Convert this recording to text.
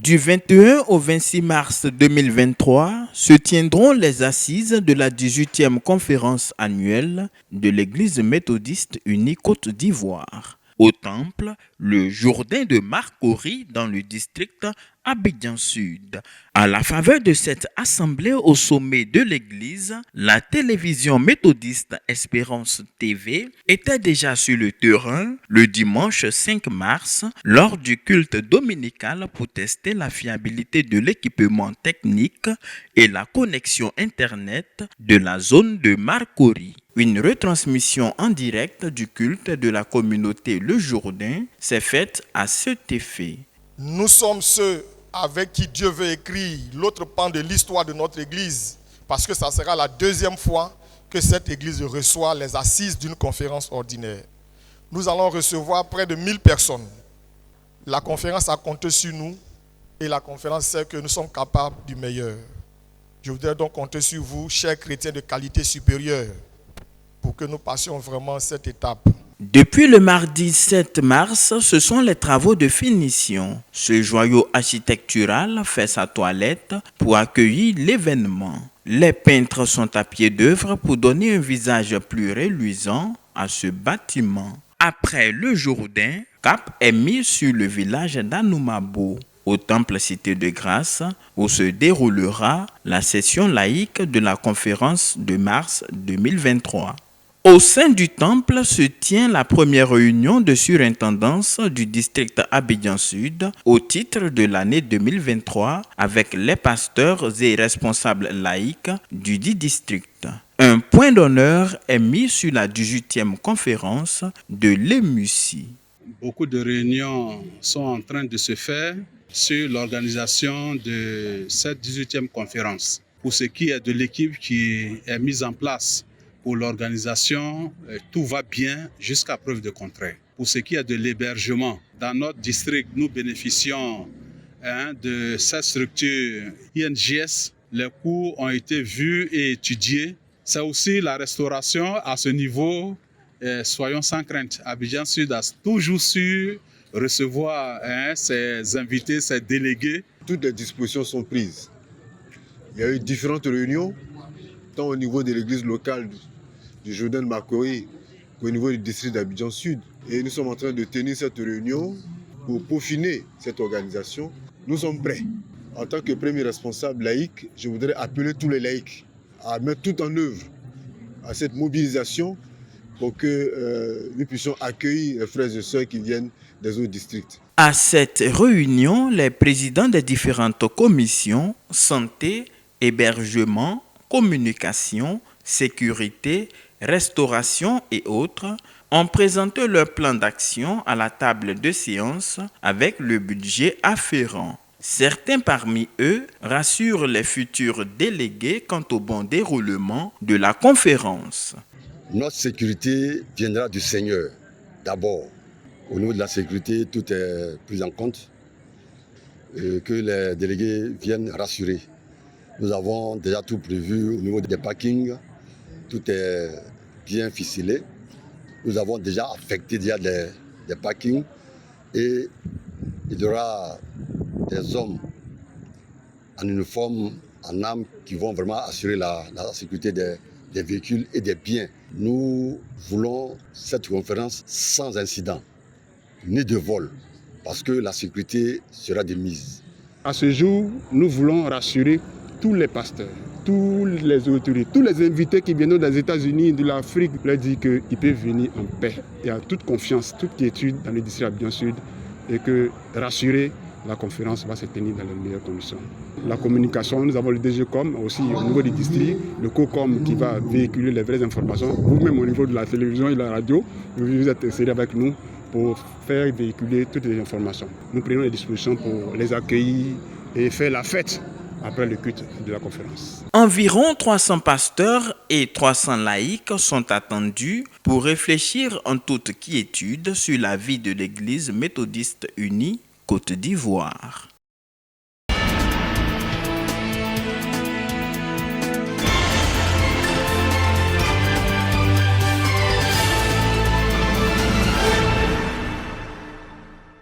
Du 21 au 26 mars 2023 se tiendront les assises de la 18e conférence annuelle de l'Église méthodiste unie Côte d'Ivoire, au temple Le Jourdain de Marcory dans le district Abidjan Sud. À la faveur de cette assemblée au sommet de l'Église, la télévision méthodiste Espérance TV était déjà sur le terrain le dimanche 5 mars lors du culte dominical pour tester la fiabilité de l'équipement technique et la connexion Internet de la zone de Marcory. Une retransmission en direct du culte de la communauté Le Jourdain s'est faite à cet effet. Nous sommes ceux avec qui Dieu veut écrire l'autre pan de l'histoire de notre Église, parce que ça sera la deuxième fois que cette Église reçoit les assises d'une conférence ordinaire. Nous allons recevoir près de 1000 personnes. La conférence a compté sur nous et la conférence sait que nous sommes capables du meilleur. Je voudrais donc compter sur vous, chers chrétiens de qualité supérieure, pour que nous passions vraiment cette étape. Depuis le mardi 7 mars, ce sont les travaux de finition. Ce joyau architectural fait sa toilette pour accueillir l'événement. Les peintres sont à pied d'œuvre pour donner un visage plus reluisant à ce bâtiment. Après le Jourdain, cap est mis sur le village d'Anoumabo, au temple Cité de Grâce, où se déroulera la session laïque de la conférence de mars 2023. Au sein du temple se tient la première réunion de surintendance du district Abidjan Sud au titre de l'année 2023 avec les pasteurs et responsables laïcs du dit district. Un point d'honneur est mis sur la 18e conférence de l'EMUCI. Beaucoup de réunions sont en train de se faire sur l'organisation de cette 18e conférence. Pour ce qui est de l'équipe qui est mise en place pour l'organisation, tout va bien jusqu'à preuve de contraire. Pour ce qui est de l'hébergement, dans notre district, nous bénéficions de cette structure INJS. Les cours ont été vus et étudiés. C'est aussi la restauration à ce niveau. Soyons sans crainte. Abidjan Sud a toujours su recevoir ses invités, ses délégués. Toutes les dispositions sont prises. Il y a eu différentes réunions, tant au niveau de l'église locale du Jourdain de Marcory qu'au niveau du district d'Abidjan Sud. Et nous sommes en train de tenir cette réunion pour peaufiner cette organisation. Nous sommes prêts. En tant que premier responsable laïque, je voudrais appeler tous les laïcs à mettre tout en œuvre à cette mobilisation pour que nous puissions accueillir les frères et sœurs qui viennent des autres districts. À cette réunion, les présidents des différentes commissions, santé, hébergement, communication, sécurité, restauration et autres, ont présenté leur plan d'action à la table de séance avec le budget afférent. Certains parmi eux rassurent les futurs délégués quant au bon déroulement de la conférence. Notre sécurité viendra du Seigneur. D'abord, au niveau de la sécurité, tout est pris en compte. Que les délégués viennent rassurer. Nous avons déjà tout prévu au niveau des parkings. Tout est bien ficelé. Nous avons déjà affecté des parkings et il y aura des hommes en uniforme, en armes, qui vont vraiment assurer la sécurité des véhicules et des biens. Nous voulons cette conférence sans incident, ni de vol, parce que la sécurité sera de mise. À ce jour, nous voulons rassurer tous les pasteurs, tous les autorités, tous les invités qui viennent des États-Unis, de l'Afrique, leur dire qu'ils peuvent venir en paix et en toute confiance, toute quiétude dans le district Abidjan Sud et que rassurer, la conférence va se tenir dans les meilleures conditions. La communication, nous avons le DGCOM aussi au niveau du district, le COCOM qui va véhiculer les vraies informations. Vous-même au niveau de la télévision et de la radio, vous êtes insérés avec nous pour faire véhiculer toutes les informations. Nous prenons les dispositions pour les accueillir et faire la fête après le culte de la conférence. Environ 300 pasteurs et 300 laïcs sont attendus pour réfléchir en toute quiétude sur la vie de l'Église méthodiste unie Côte d'Ivoire.